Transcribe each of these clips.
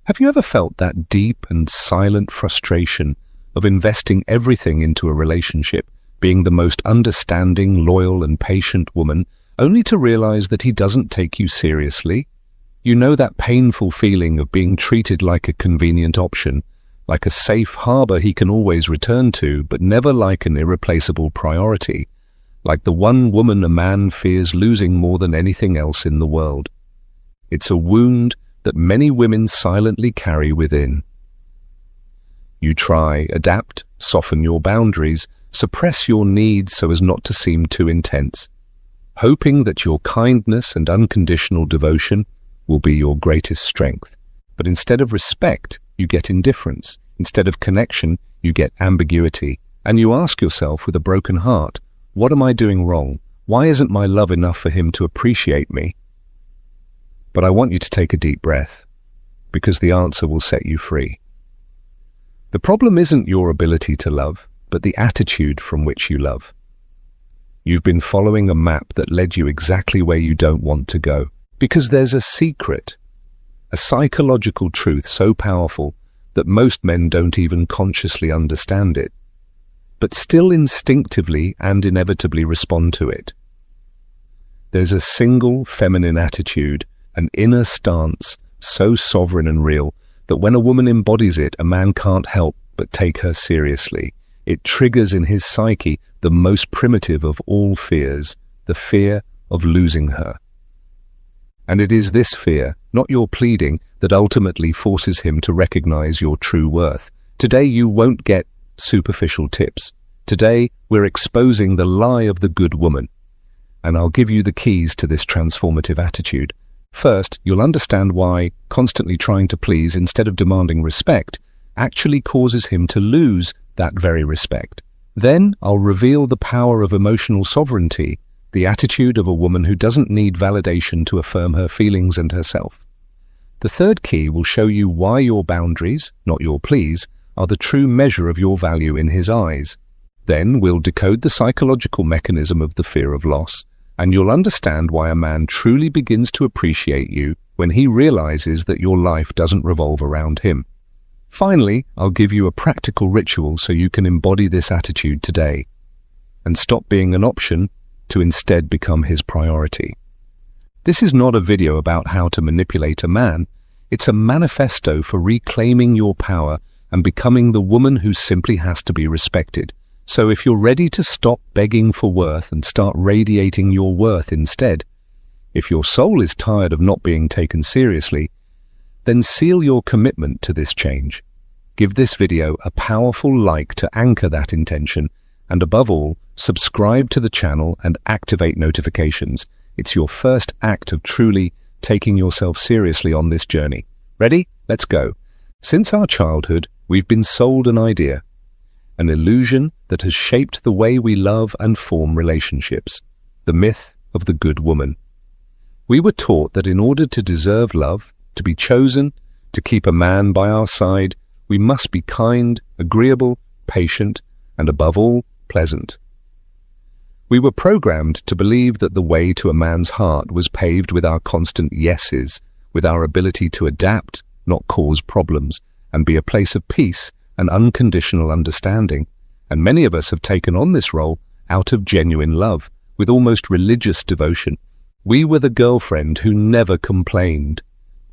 Have you ever felt that deep and silent frustration of investing everything into a relationship, being the most understanding, loyal and patient woman, only to realize that he doesn't take you seriously? You know that painful feeling of being treated like a convenient option, like a safe harbor he can always return to, but never like an irreplaceable priority, like the one woman a man fears losing more than anything else in the world. It's a wound that many women silently carry within. You try, adapt, soften your boundaries, suppress your needs so as not to seem too intense, hoping that your kindness and unconditional devotion will be your greatest strength. But instead of respect, you get indifference. Instead of connection, you get ambiguity. And you ask yourself with a broken heart, what am I doing wrong? Why isn't my love enough for him to appreciate me? But I want you to take a deep breath, because the answer will set you free. The problem isn't your ability to love, but the attitude from which you love. You've been following a map that led you exactly where you don't want to go, because there's a secret, a psychological truth so powerful that most men don't even consciously understand it, but still instinctively and inevitably respond to it. There's a single feminine attitude, an inner stance so sovereign and real that when a woman embodies it, a man can't help but take her seriously. It triggers in his psyche the most primitive of all fears, the fear of losing her. And it is this fear, not your pleading, that ultimately forces him to recognize your true worth. Today you won't get superficial tips. Today we're exposing the lie of the good woman. And I'll give you the keys to this transformative attitude. First, you'll understand why constantly trying to please instead of demanding respect actually causes him to lose that very respect. Then I'll reveal the power of emotional sovereignty, the attitude of a woman who doesn't need validation to affirm her feelings and herself. The third key will show you why your boundaries, not your pleas, are the true measure of your value in his eyes. Then we'll decode the psychological mechanism of the fear of loss, and you'll understand why a man truly begins to appreciate you when he realizes that your life doesn't revolve around him. Finally, I'll give you a practical ritual so you can embody this attitude today and stop being an option to instead become his priority. This is not a video about how to manipulate a man. It's a manifesto for reclaiming your power and becoming the woman who simply has to be respected. So if you're ready to stop begging for worth and start radiating your worth instead, if your soul is tired of not being taken seriously, then seal your commitment to this change. Give this video a powerful like to anchor that intention, and above all, subscribe to the channel and activate notifications. It's your first act of truly taking yourself seriously on this journey. Ready? Let's go. Since our childhood, we've been sold an idea, an illusion that has shaped the way we love and form relationships, the myth of the good woman. We were taught that in order to deserve love, to be chosen, to keep a man by our side, we must be kind, agreeable, patient, and above all, pleasant. We were programmed to believe that the way to a man's heart was paved with our constant yeses, with our ability to adapt, not cause problems, and be a place of peace and unconditional understanding. And many of us have taken on this role out of genuine love, with almost religious devotion. We were the girlfriend who never complained,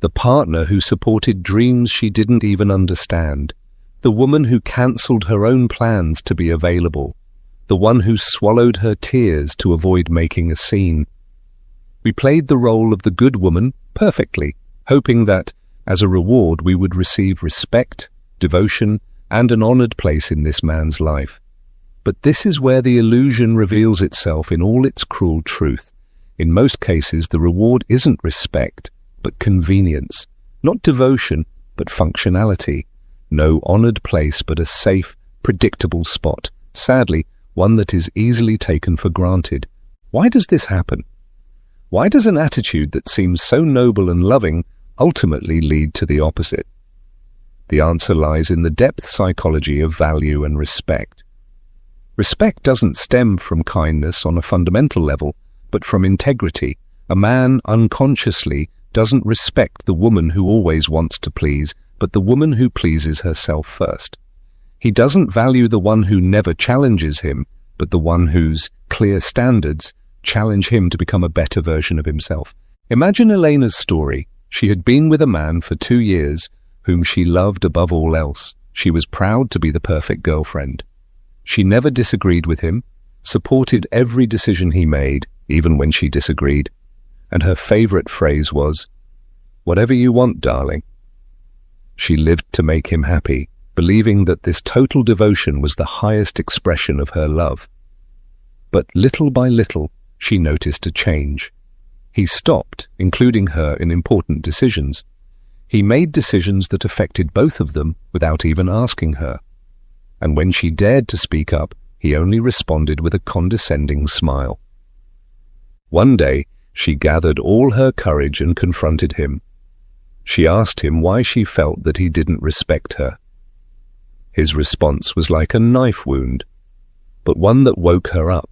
the partner who supported dreams she didn't even understand, the woman who cancelled her own plans to be available, the one who swallowed her tears to avoid making a scene. We played the role of the good woman perfectly, hoping that, as a reward, we would receive respect, devotion, and an honored place in this man's life. But this is where the illusion reveals itself in all its cruel truth. In most cases, the reward isn't respect, but convenience. Not devotion, but functionality. No honored place, but a safe, predictable spot. Sadly, one that is easily taken for granted. Why does this happen? Why does an attitude that seems so noble and loving ultimately lead to the opposite? The answer lies in the depth psychology of value and respect. Respect doesn't stem from kindness on a fundamental level, but from integrity. A man unconsciously doesn't respect the woman who always wants to please, but the woman who pleases herself first. He doesn't value the one who never challenges him, but the one whose clear standards challenge him to become a better version of himself. Imagine Elena's story. She had been with a man for 2 years whom she loved above all else. She was proud to be the perfect girlfriend. She never disagreed with him, supported every decision he made, even when she disagreed. And her favorite phrase was, "Whatever you want, darling." She lived to make him happy, believing that this total devotion was the highest expression of her love. But little by little, she noticed a change. He stopped including her in important decisions. He made decisions that affected both of them without even asking her. And when she dared to speak up, he only responded with a condescending smile. One day, she gathered all her courage and confronted him. She asked him why she felt that he didn't respect her. His response was like a knife wound, but one that woke her up.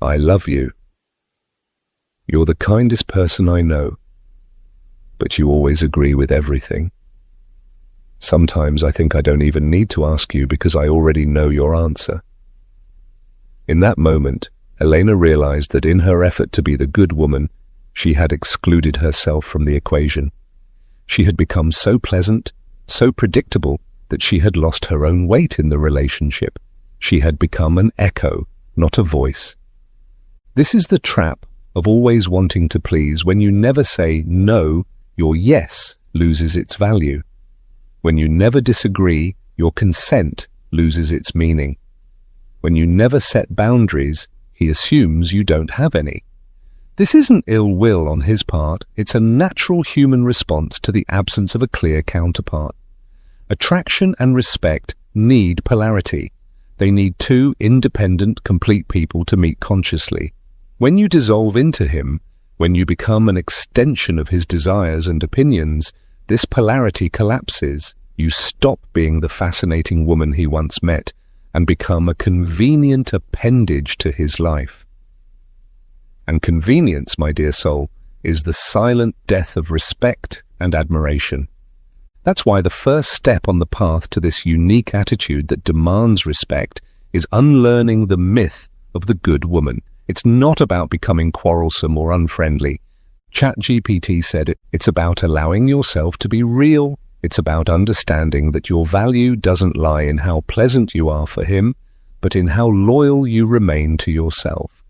"I love you. You're the kindest person I know, but you always agree with everything. Sometimes I think I don't even need to ask you because I already know your answer." In that moment, Elena realized that in her effort to be the good woman, she had excluded herself from the equation. She had become so pleasant, so predictable, that she had lost her own weight in the relationship. She had become an echo, not a voice. This is the trap of always wanting to please. When you never say no, your yes loses its value. When you never disagree, your consent loses its meaning. When you never set boundaries, he assumes you don't have any. This isn't ill will on his part, it's a natural human response to the absence of a clear counterpart. Attraction and respect need polarity. They need two independent, complete people to meet consciously. When you dissolve into him, when you become an extension of his desires and opinions, this polarity collapses. You stop being the fascinating woman he once met and become a convenient appendage to his life. And convenience, my dear soul, is the silent death of respect and admiration. That's why the first step on the path to this unique attitude that demands respect is unlearning the myth of the good woman. It's not about becoming quarrelsome or unfriendly. ChatGPT said it's about allowing yourself to be real. It's about understanding that your value doesn't lie in how pleasant you are for him, but in how loyal you remain to yourself.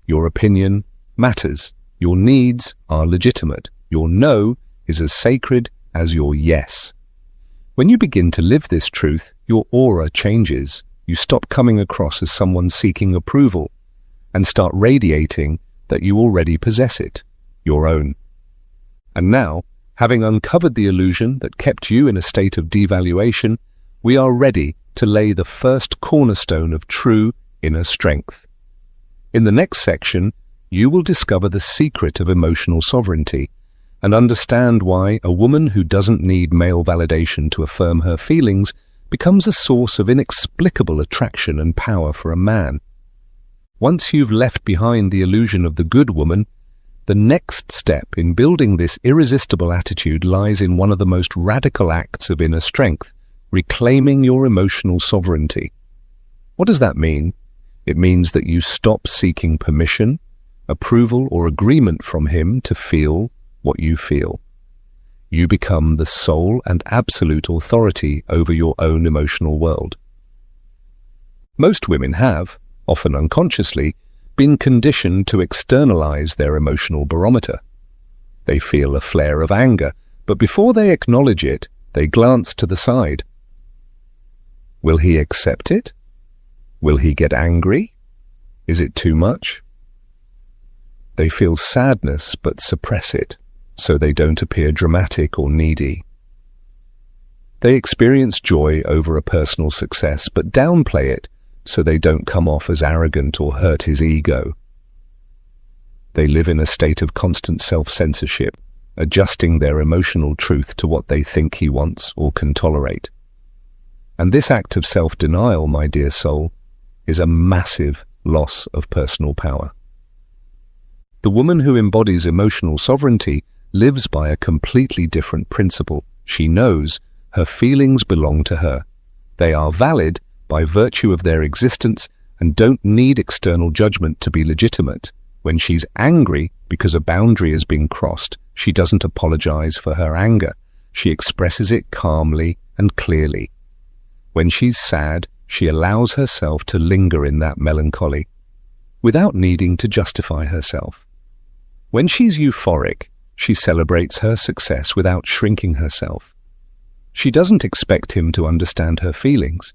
Your opinion matters. Your needs are legitimate. Your no is as sacred as your yes. When you begin to live this truth, your aura changes. You stop coming across as someone seeking approval and start radiating that you already possess it, your own. And now, having uncovered the illusion that kept you in a state of devaluation, we are ready to lay the first cornerstone of true inner strength. In the next section, you will discover the secret of emotional sovereignty and understand why a woman who doesn't need male validation to affirm her feelings becomes a source of inexplicable attraction and power for a man. Once you've left behind the illusion of the good woman, the next step in building this irresistible attitude lies in one of the most radical acts of inner strength, reclaiming your emotional sovereignty. What does that mean? It means that you stop seeking permission, approval, or agreement from him to feel what you feel. You become the sole and absolute authority over your own emotional world. Most women have, often unconsciously, been conditioned to externalize their emotional barometer. They feel a flare of anger, but before they acknowledge it, they glance to the side. Will he accept it? Will he get angry? Is it too much? They feel sadness but suppress it, so they don't appear dramatic or needy. They experience joy over a personal success but downplay it, so they don't come off as arrogant or hurt his ego. They live in a state of constant self-censorship, adjusting their emotional truth to what they think he wants or can tolerate. And this act of self-denial, my dear soul, is a massive loss of personal power. The woman who embodies emotional sovereignty lives by a completely different principle. She knows her feelings belong to her. They are valid by virtue of their existence and don't need external judgment to be legitimate. When she's angry because a boundary has been crossed, she doesn't apologize for her anger. She expresses it calmly and clearly. When she's sad, she allows herself to linger in that melancholy, without needing to justify herself. When she's euphoric, she celebrates her success without shrinking herself. She doesn't expect him to understand her feelings.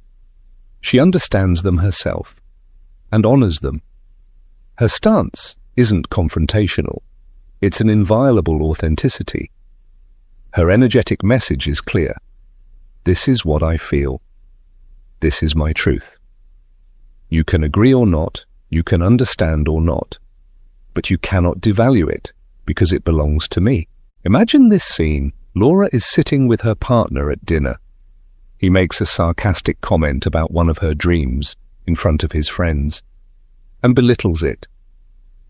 She understands them herself and honors them. Her stance isn't confrontational. It's an inviolable authenticity. Her energetic message is clear. This is what I feel. This is my truth. You can agree or not, you can understand or not, but you cannot devalue it because it belongs to me. Imagine this scene. Laura is sitting with her partner at dinner. He makes a sarcastic comment about one of her dreams in front of his friends and belittles it.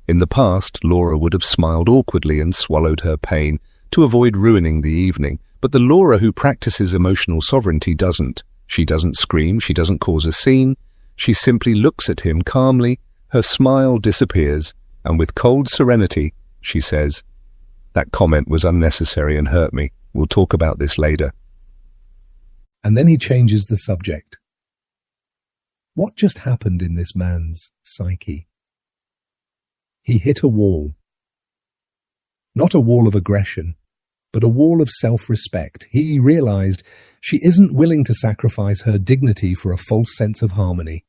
In the past, Laura would have smiled awkwardly and swallowed her pain to avoid ruining the evening, but the Laura who practices emotional sovereignty doesn't. She doesn't scream, she doesn't cause a scene, she simply looks at him calmly, her smile disappears, and with cold serenity, she says, "That comment was unnecessary and hurt me. We'll talk about this later." And then he changes the subject. What just happened in this man's psyche? He hit a wall. Not a wall of aggression, but a wall of self-respect. He realized she isn't willing to sacrifice her dignity for a false sense of harmony.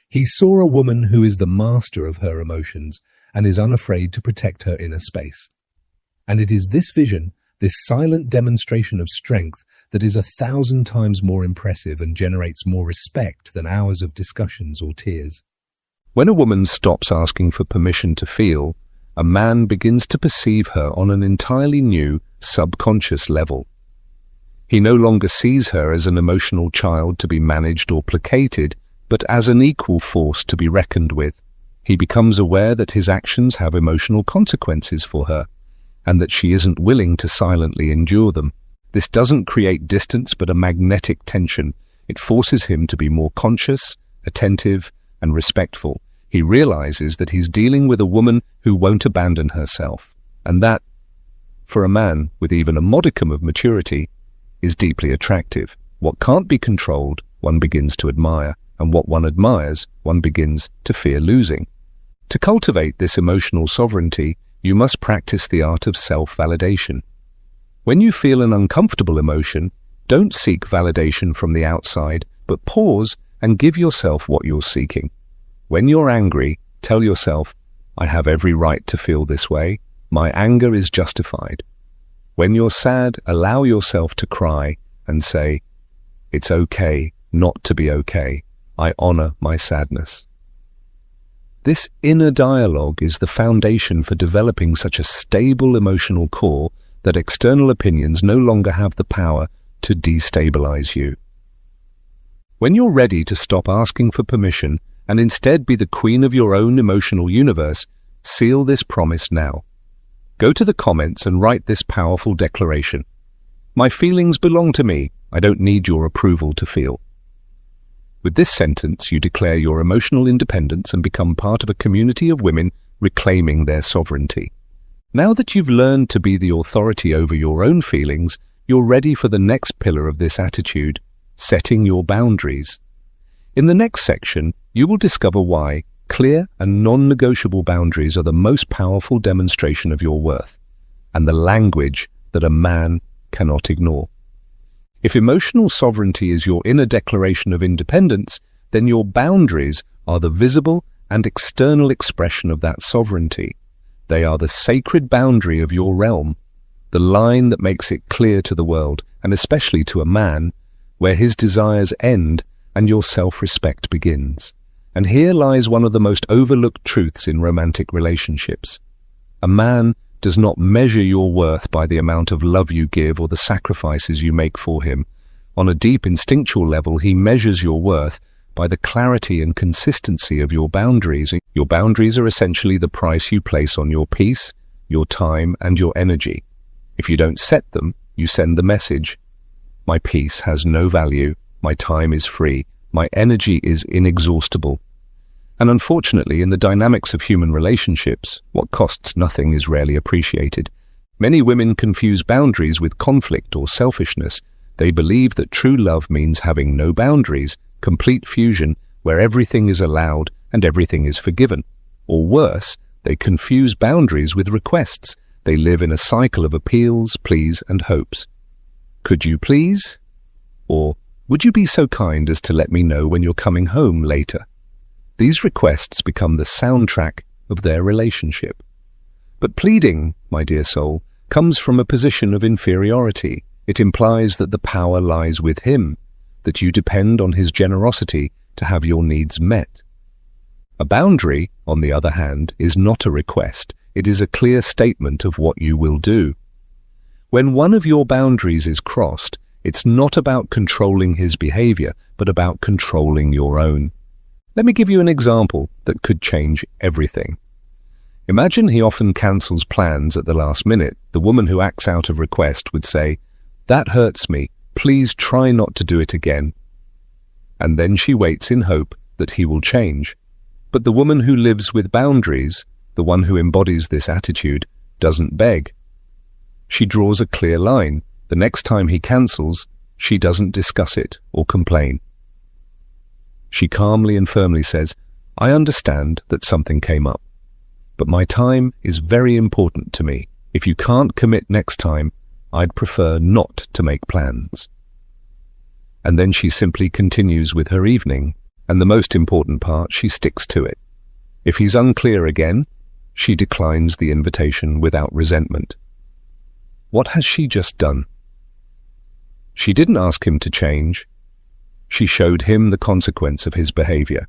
He saw a woman who is the master of her emotions and is unafraid to protect her inner space. And it is this vision, this silent demonstration of strength, that is 1,000 times more impressive and generates more respect than hours of discussions or tears. When a woman stops asking for permission to feel, a man begins to perceive her on an entirely new, subconscious level. He no longer sees her as an emotional child to be managed or placated, but as an equal force to be reckoned with. He becomes aware that his actions have emotional consequences for her, and that she isn't willing to silently endure them. This doesn't create distance but a magnetic tension. It forces him to be more conscious, attentive, and respectful. He realizes that he's dealing with a woman who won't abandon herself, and that, for a man with even a modicum of maturity, is deeply attractive. What can't be controlled, one begins to admire, and what one admires, one begins to fear losing. To cultivate this emotional sovereignty, you must practice the art of self-validation. When you feel an uncomfortable emotion, don't seek validation from the outside, but pause and give yourself what you're seeking. When you're angry, tell yourself, "I have every right to feel this way. My anger is justified." When you're sad, allow yourself to cry and say, "It's okay not to be okay. I honor my sadness." This inner dialogue is the foundation for developing such a stable emotional core that external opinions no longer have the power to destabilize you. When you're ready to stop asking for permission and instead be the queen of your own emotional universe, seal this promise now. Go to the comments and write this powerful declaration. "My feelings belong to me. I don't need your approval to feel." With this sentence, you declare your emotional independence and become part of a community of women reclaiming their sovereignty. Now that you've learned to be the authority over your own feelings, you're ready for the next pillar of this attitude, setting your boundaries. In the next section, you will discover why clear and non-negotiable boundaries are the most powerful demonstration of your worth, and the language that a man cannot ignore. If emotional sovereignty is your inner declaration of independence, then your boundaries are the visible and external expression of that sovereignty. They are the sacred boundary of your realm, the line that makes it clear to the world, and especially to a man, where his desires end and your self-respect begins. And here lies one of the most overlooked truths in romantic relationships. A man does not measure your worth by the amount of love you give or the sacrifices you make for him. On a deep instinctual level, he measures your worth by the clarity and consistency of your boundaries. Your boundaries are essentially the price you place on your peace, your time, and your energy. If you don't set them, you send the message, my peace has no value, my time is free, my energy is inexhaustible. And unfortunately, in the dynamics of human relationships, what costs nothing is rarely appreciated. Many women confuse boundaries with conflict or selfishness. They believe that true love means having no boundaries, complete fusion, where everything is allowed and everything is forgiven. Or worse, they confuse boundaries with requests. They live in a cycle of appeals, pleas, and hopes. Could you please? Or, would you be so kind as to let me know when you're coming home later? These requests become the soundtrack of their relationship. But pleading, my dear soul, comes from a position of inferiority. It implies that the power lies with him, that you depend on his generosity to have your needs met. A boundary, on the other hand, is not a request. It is a clear statement of what you will do. When one of your boundaries is crossed, it's not about controlling his behavior, but about controlling your own. Let me give you an example that could change everything. Imagine he often cancels plans at the last minute. The woman who acts out of request would say, "That hurts me. Please try not to do it again." And then she waits in hope that he will change. But the woman who lives with boundaries, the one who embodies this attitude, doesn't beg. She draws a clear line. The next time he cancels, she doesn't discuss it or complain. She calmly and firmly says, "I understand that something came up, but my time is very important to me. If you can't commit next time, I'd prefer not to make plans." And then she simply continues with her evening, and the most important part, she sticks to it. If he's unclear again, she declines the invitation without resentment. What has she just done? She didn't ask him to change. She showed him the consequence of his behavior.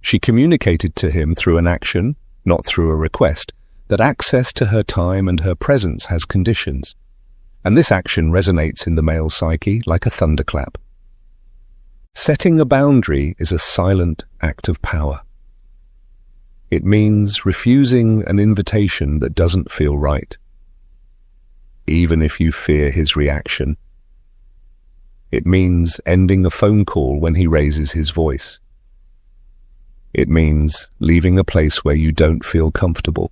She communicated to him through an action, not through a request, that access to her time and her presence has conditions. And this action resonates in the male psyche like a thunderclap. Setting a boundary is a silent act of power. It means refusing an invitation that doesn't feel right, even if you fear his reaction. It means ending a phone call when he raises his voice. It means leaving a place where you don't feel comfortable.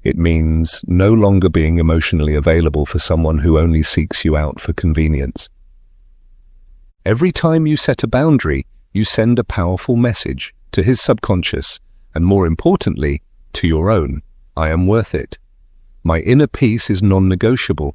It means no longer being emotionally available for someone who only seeks you out for convenience. Every time you set a boundary, you send a powerful message to his subconscious, and more importantly, to your own. I am worth it. My inner peace is non-negotiable.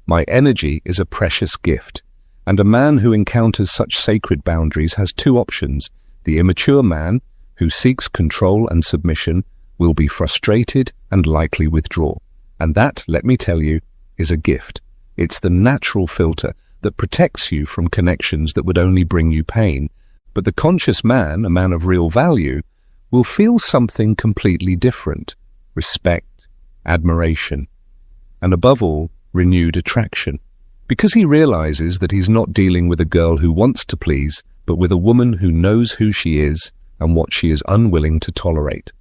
My energy is a precious gift. And a man who encounters such sacred boundaries has two options. The immature man, who seeks control and submission, will be frustrated and likely withdraw. And that, let me tell you, is a gift. It's the natural filter that protects you from connections that would only bring you pain. But the conscious man, a man of real value, will feel something completely different. Respect, admiration, and above all, renewed attraction. Because he realizes that he's not dealing with a girl who wants to please, but with a woman who knows who she is and what she is unwilling to tolerate.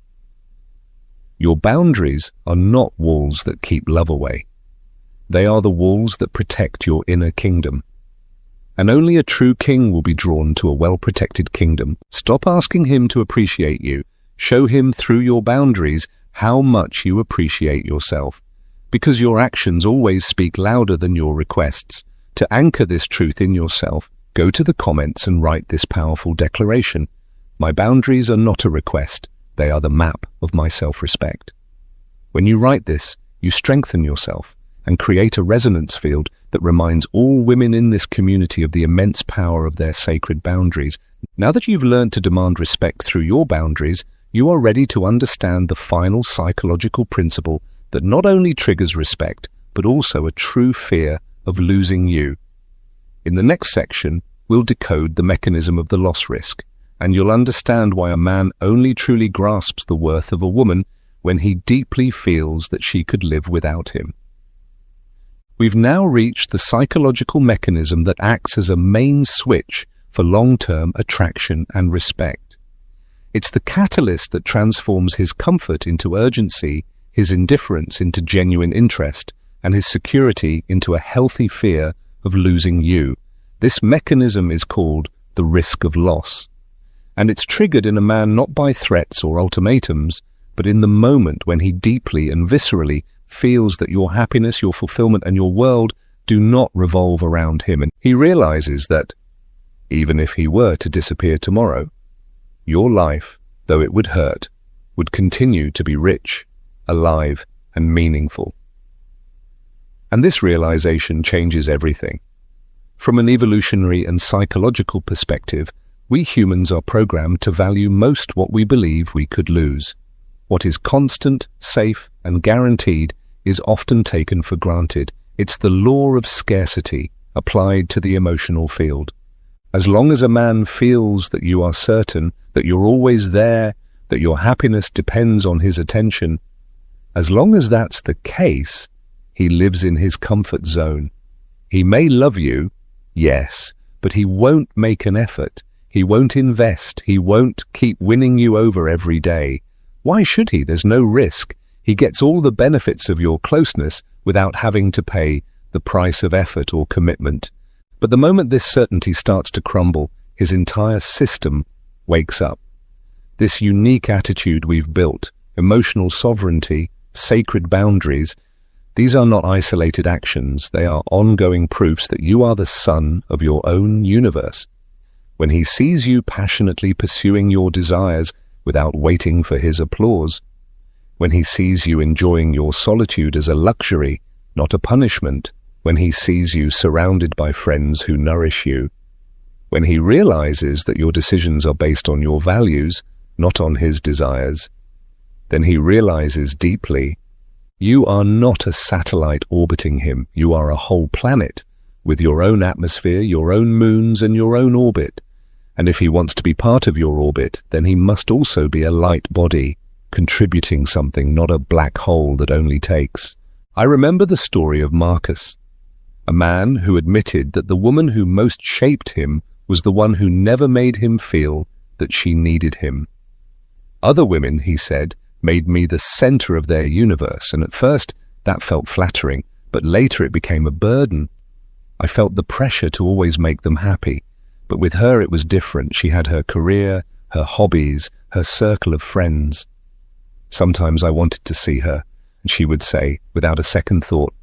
Your boundaries are not walls that keep love away. They are the walls that protect your inner kingdom. And only a true king will be drawn to a well-protected kingdom. Stop asking him to appreciate you. Show him through your boundaries how much you appreciate yourself. Because your actions always speak louder than your requests. To anchor this truth in yourself, go to the comments and write this powerful declaration. My boundaries are not a request. They are the map of my self-respect. When you write this, you strengthen yourself and create a resonance field that reminds all women in this community of the immense power of their sacred boundaries. Now that you've learned to demand respect through your boundaries, you are ready to understand the final psychological principle that not only triggers respect, but also a true fear of losing you. In the next section, we'll decode the mechanism of the loss risk, and you'll understand why a man only truly grasps the worth of a woman when he deeply feels that she could live without him. We've now reached the psychological mechanism that acts as a main switch for long-term attraction and respect. It's the catalyst that transforms his comfort into urgency, his indifference into genuine interest, and his security into a healthy fear of losing you. This mechanism is called the risk of loss. And it's triggered in a man not by threats or ultimatums, but in the moment when he deeply and viscerally feels that your happiness, your fulfillment, and your world do not revolve around him. And he realizes that, even if he were to disappear tomorrow, your life, though it would hurt, would continue to be rich, alive, and meaningful. And this realization changes everything. From an evolutionary and psychological perspective, we humans are programmed to value most what we believe we could lose. What is constant, safe, and guaranteed is often taken for granted. It's the law of scarcity applied to the emotional field. As long as a man feels that you are certain, that you're always there, that your happiness depends on his attention, as long as that's the case, he lives in his comfort zone. He may love you, yes, but he won't make an effort. He won't invest. He won't keep winning you over every day. Why should he? There's no risk. He gets all the benefits of your closeness without having to pay the price of effort or commitment. But the moment this certainty starts to crumble, his entire system wakes up. This unique attitude we've built, emotional sovereignty, sacred boundaries, these are not isolated actions. They are ongoing proofs that you are the sun of your own universe. When he sees you passionately pursuing your desires without waiting for his applause, when he sees you enjoying your solitude as a luxury, not a punishment, when he sees you surrounded by friends who nourish you, when he realizes that your decisions are based on your values, not on his desires, then he realizes deeply, you are not a satellite orbiting him. You are a whole planet with your own atmosphere, your own moons, and your own orbit. And if he wants to be part of your orbit, then he must also be a light body, contributing something, not a black hole that only takes. I remember the story of Marcus, a man who admitted that the woman who most shaped him was the one who never made him feel that she needed him. Other women, he said, made me the center of their universe, and at first that felt flattering, but later it became a burden. I felt the pressure to always make them happy, but with her it was different. She had her career, her hobbies, her circle of friends. Sometimes I wanted to see her, and she would say, without a second thought,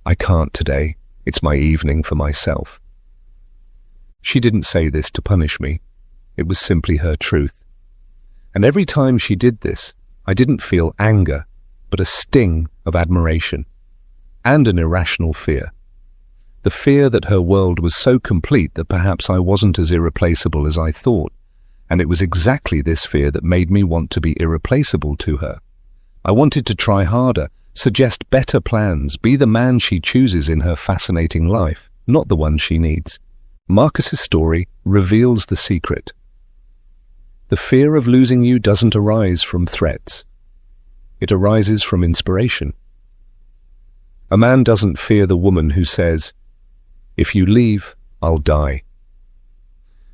I can't today. It's my evening for myself. She didn't say this to punish me. It was simply her truth. And every time she did this, I didn't feel anger, but a sting of admiration and an irrational fear. The fear that her world was so complete that perhaps I wasn't as irreplaceable as I thought, and it was exactly this fear that made me want to be irreplaceable to her. I wanted to try harder, suggest better plans, be the man she chooses in her fascinating life, not the one she needs. Marcus's story reveals the secret. The fear of losing you doesn't arise from threats. It arises from inspiration. A man doesn't fear the woman who says, if you leave, I'll die.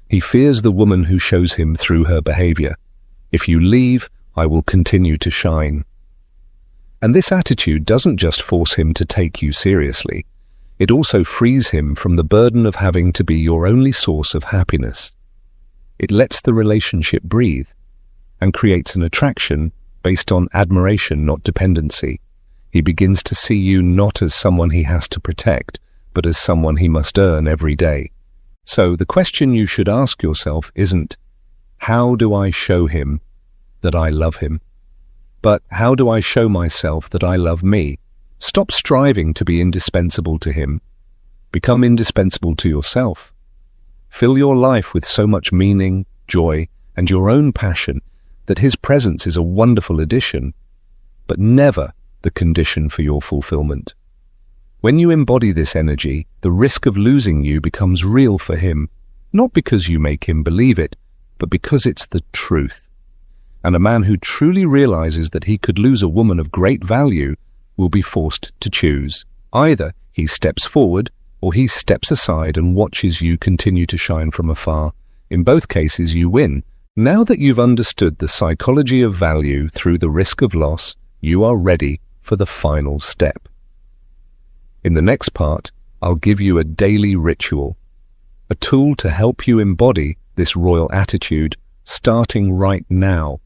He fears the woman who shows him through her behavior. If you leave, I will continue to shine. And this attitude doesn't just force him to take you seriously. It also frees him from the burden of having to be your only source of happiness. It lets the relationship breathe and creates an attraction based on admiration, not dependency. He begins to see you not as someone he has to protect, but as someone he must earn every day. So the question you should ask yourself isn't, how do I show him that I love him? But how do I show myself that I love me? Stop striving to be indispensable to him. Become indispensable to yourself. Fill your life with so much meaning, joy, and your own passion that his presence is a wonderful addition, but never the condition for your fulfillment. When you embody this energy, the risk of losing you becomes real for him, not because you make him believe it, but because it's the truth. And a man who truly realizes that he could lose a woman of great value will be forced to choose. Either he steps forward, or he steps aside and watches you continue to shine from afar. In both cases, you win. Now that you've understood the psychology of value through the risk of loss, you are ready for the final step. In the next part, I'll give you a daily ritual, a tool to help you embody this royal attitude starting right now,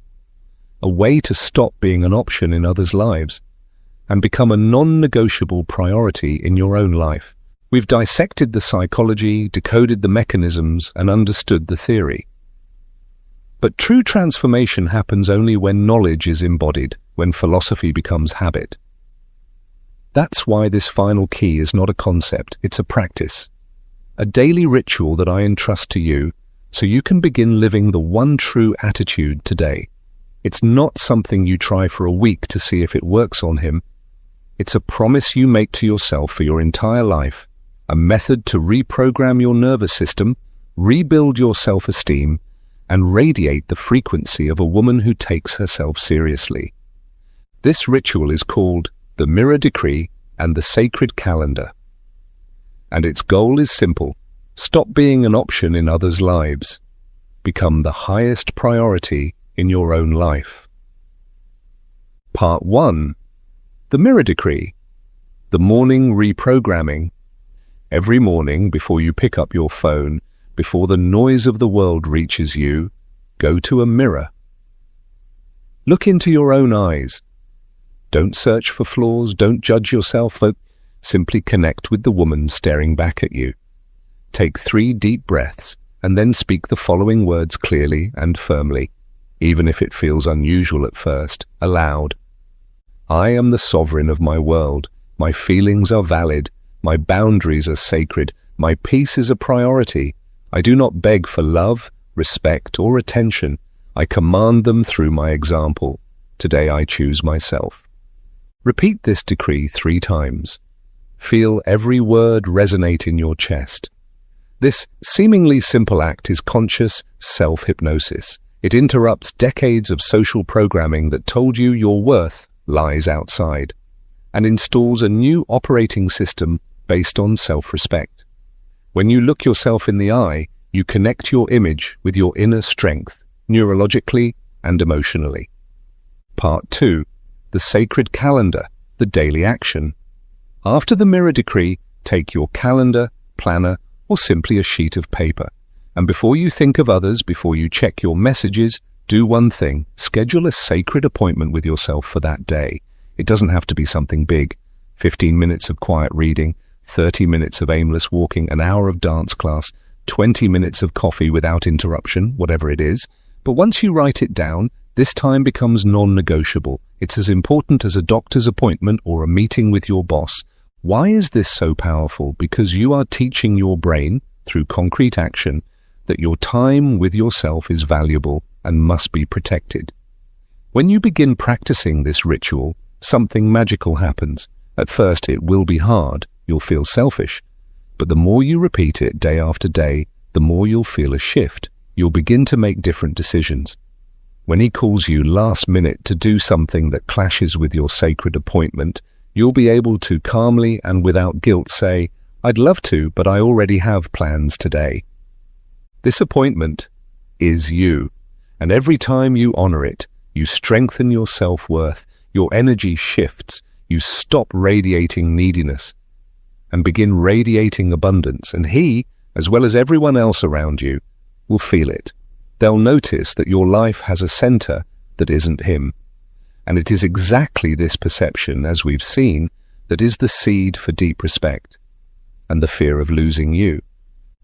a way to stop being an option in others' lives and become a non-negotiable priority in your own life. We've dissected the psychology, decoded the mechanisms, and understood the theory. But true transformation happens only when knowledge is embodied, when philosophy becomes habit. That's why this final key is not a concept, it's a practice. A daily ritual that I entrust to you so you can begin living the one true attitude today. It's not something you try for a week to see if it works on him. It's a promise you make to yourself for your entire life, a method to reprogram your nervous system, rebuild your self-esteem, and radiate the frequency of a woman who takes herself seriously. This ritual is called the Mirror Decree and the Sacred Calendar. And its goal is simple: stop being an option in others' lives. Become the highest priority in your own life. Part 1. The Mirror Decree. The Morning Reprogramming. Every morning, before you pick up your phone, before the noise of the world reaches you, go to a mirror. Look into your own eyes. Don't search for flaws, don't judge yourself, simply connect with the woman staring back at you. Take 3 deep breaths and then speak the following words clearly and firmly, even if it feels unusual at first, aloud. I am the sovereign of my world. My feelings are valid. My boundaries are sacred. My peace is a priority. I do not beg for love, respect, or attention. I command them through my example. Today I choose myself. Repeat this decree 3 times. Feel every word resonate in your chest. This seemingly simple act is conscious self-hypnosis. It interrupts decades of social programming that told you your worth lies outside, and installs a new operating system based on self-respect. When you look yourself in the eye, you connect your image with your inner strength, neurologically and emotionally. Part 2. The Sacred Calendar, the Daily Action. After the Mirror Decree, take your calendar, planner, or simply a sheet of paper. And before you think of others, before you check your messages, do one thing: schedule a sacred appointment with yourself for that day. It doesn't have to be something big. 15 minutes of quiet reading, 30 minutes of aimless walking, an hour of dance class, 20 minutes of coffee without interruption, whatever it is. But once you write it down, this time becomes non-negotiable. It's as important as a doctor's appointment or a meeting with your boss. Why is this so powerful? Because you are teaching your brain, through concrete action, that your time with yourself is valuable and must be protected. When you begin practicing this ritual, something magical happens. At first, it will be hard. You'll feel selfish. But the more you repeat it day after day, the more you'll feel a shift. You'll begin to make different decisions. When he calls you last minute to do something that clashes with your sacred appointment, you'll be able to calmly and without guilt say, I'd love to, but I already have plans today. This appointment is you, and every time you honor it, you strengthen your self-worth, your energy shifts, you stop radiating neediness and begin radiating abundance, and he, as well as everyone else around you, will feel it. They'll notice that your life has a center that isn't him. And it is exactly this perception, as we've seen, that is the seed for deep respect and the fear of losing you.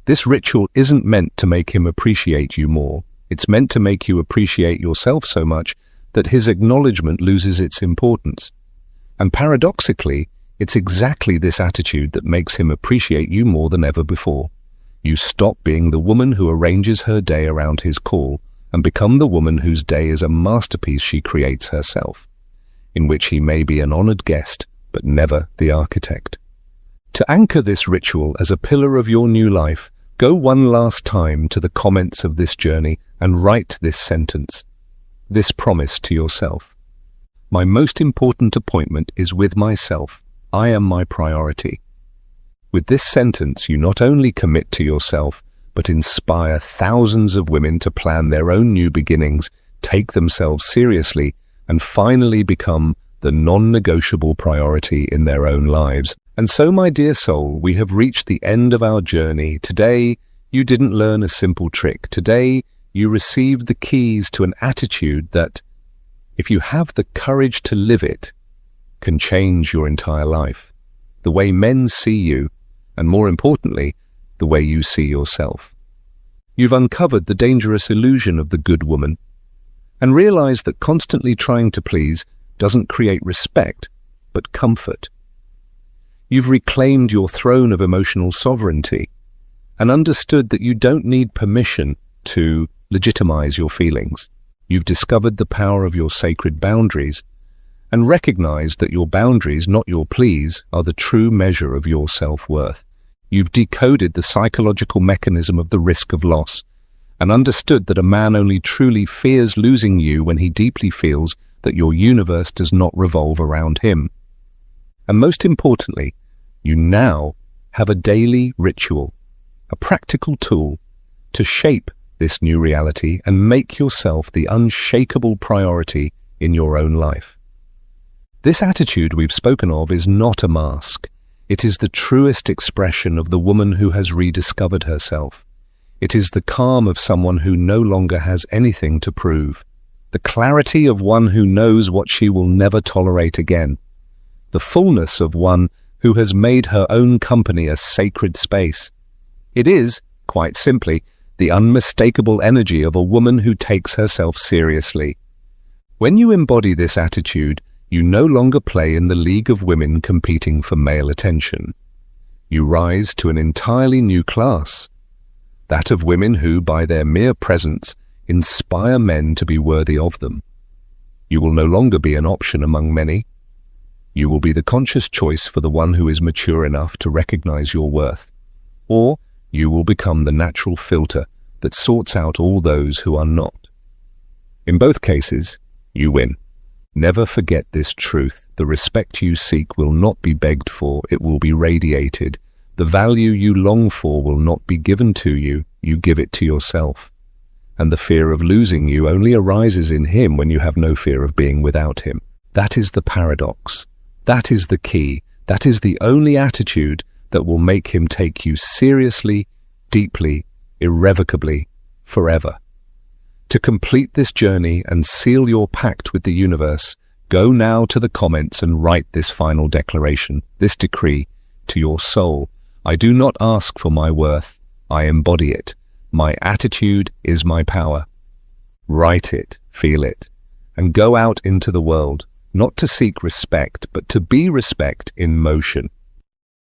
This ritual isn't meant to make him appreciate you more. It's meant to make you appreciate yourself so much that his acknowledgement loses its importance. And paradoxically, it's exactly this attitude that makes him appreciate you more than ever before. You stop being the woman who arranges her day around his call and become the woman whose day is a masterpiece she creates herself, in which he may be an honored guest, but never the architect. To anchor this ritual as a pillar of your new life, go one last time to the comments of this journey and write this sentence, this promise to yourself. My most important appointment is with myself. I am my priority. With this sentence, you not only commit to yourself, but inspire thousands of women to plan their own new beginnings, take themselves seriously, and finally become the non-negotiable priority in their own lives. And so, my dear soul, we have reached the end of our journey. Today, you didn't learn a simple trick. Today, you received the keys to an attitude that, if you have the courage to live it, can change your entire life. The way men see you, and more importantly, the way you see yourself. You've uncovered the dangerous illusion of the good woman, and realized that constantly trying to please doesn't create respect, but comfort. You've reclaimed your throne of emotional sovereignty, and understood that you don't need permission to legitimize your feelings. You've discovered the power of your sacred boundaries, and recognized that your boundaries, not your pleas, are the true measure of your self-worth. You've decoded the psychological mechanism of the risk of loss, and understood that a man only truly fears losing you when he deeply feels that your universe does not revolve around him. And most importantly, you now have a daily ritual, a practical tool to shape this new reality and make yourself the unshakable priority in your own life. This attitude we've spoken of is not a mask. It is the truest expression of the woman who has rediscovered herself. It is the calm of someone who no longer has anything to prove, the clarity of one who knows what she will never tolerate again, the fullness of one who has made her own company a sacred space. It is, quite simply, the unmistakable energy of a woman who takes herself seriously. When you embody this attitude, you no longer play in the league of women competing for male attention. You rise to an entirely new class, that of women who, by their mere presence, inspire men to be worthy of them. You will no longer be an option among many. You will be the conscious choice for the one who is mature enough to recognize your worth. Or you will become the natural filter that sorts out all those who are not. In both cases, you win. Never forget this truth. The respect you seek will not be begged for, it will be radiated. The value you long for will not be given to you, you give it to yourself. And the fear of losing you only arises in him when you have no fear of being without him. That is the paradox. That is the key. That is the only attitude that will make him take you seriously, deeply, irrevocably, forever. To complete this journey and seal your pact with the universe, go now to the comments and write this final declaration, this decree, to your soul. I do not ask for my worth, I embody it. My attitude is my power. Write it, feel it, and go out into the world, not to seek respect, but to be respect in motion.